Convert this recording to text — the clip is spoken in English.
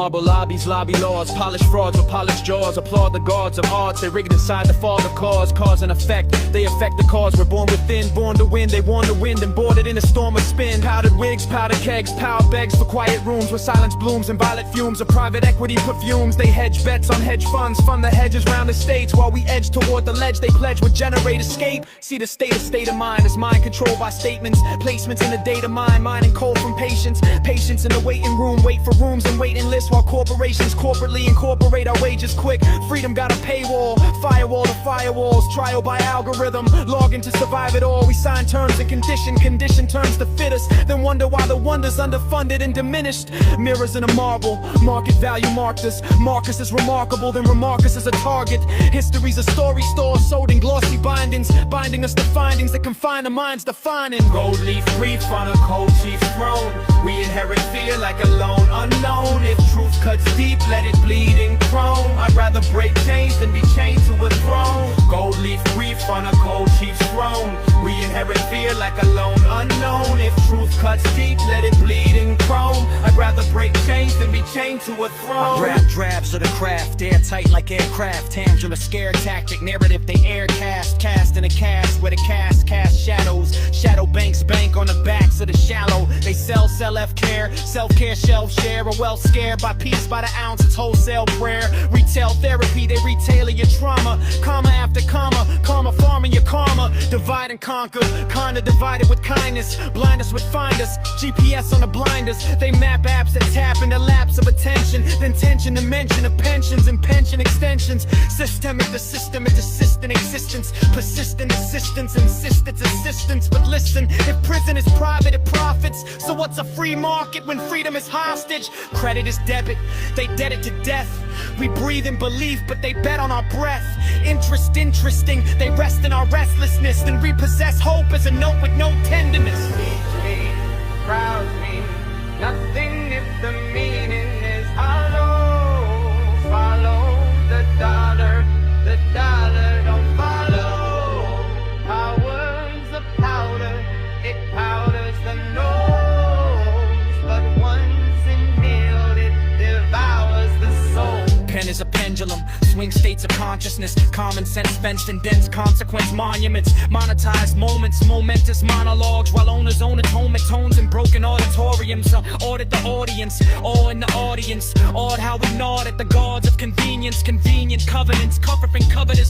Marble lobbies, lobby laws, polished frauds with polished jaws. Applaud the gods of arts, they rigged inside the fog of cause and effect. They affect the cause, we're born within, born to win. They warn the wind and boarded in a storm of spin. Powdered wigs, powdered kegs, power begs for quiet rooms where silence blooms and violet fumes of private equity perfumes. They hedge bets on hedge funds, fund the hedges round the states while we edge toward the ledge. They pledge would generate escape. See the state of mind is mind controlled by statements, placements in the data mine, mining coal from patience. Patience in the waiting room, wait for rooms and waiting lists while corporations corporately incorporate our wages quick. Freedom got a paywall, firewall to firewalls, trial by algorithm, login to survive it all. We sign terms and condition turns to fit us, then wonder why the wonder's underfunded and diminished. Mirrors in a marble, market value marked us. Marcus is remarkable, then Remarcus is a target. History's a story store sold in glossy bindings, binding us to findings that confine the minds defining. Gold leaf brief on a cold chief's throne. We inherit fear like a lone unknown. If truth cuts deep, let it bleed in chrome. I'd rather break chains than be chained to a throne. Gold leaf brief on a cold chief's throne. We inherit fear like a lone unknown. If truth cuts deep, let it bleed in chrome. I'd rather break chains than be chained to a throne. I grab drabs of the craft, airtight like aircraft. Tangent a scare tactic, narrative they air cast in a cast where the cast shadows. Shadow banks bank on the backs of the shallow. They sell F-care, self-care shelf share. Or well scared by piece by the ounce, it's wholesale prayer. Retail therapy, they retailing your trauma. Comma after comma, karma farming your karma. Divide and conquer, kinda divided with kindness. Blind us with finders, GPS on the blinders. They map apps that tap in the lapse of attention. Then tension the mention of pensions and pension extensions. Systemic, the system is assistant existence. Persistent assistance, insist it's assistance. But listen, if prison is private, it profits. So what's a free market when freedom is hostage? Credit is debit, they debt it to death. We breathe in belief, but they bet on our breath. Interest interesting, they rest in our restlessness. Then repossess hope as a note with no tenderness. Me, proud me, nothing if the meaning is hollow. Follow the dollar don't follow. Power's a powder, it powders the nose. But once inhaled, it devours the soul. Pen is a pendulum, swing states of consciousness. Common sense fenced in dense consequence monuments. Monetized moments, momentous monologues. While owners own atonement tones in broken auditoriums. Audit the audience, awe in the audience. Awed how we nod at the gods of convenience. Convenient covenants, covering covetous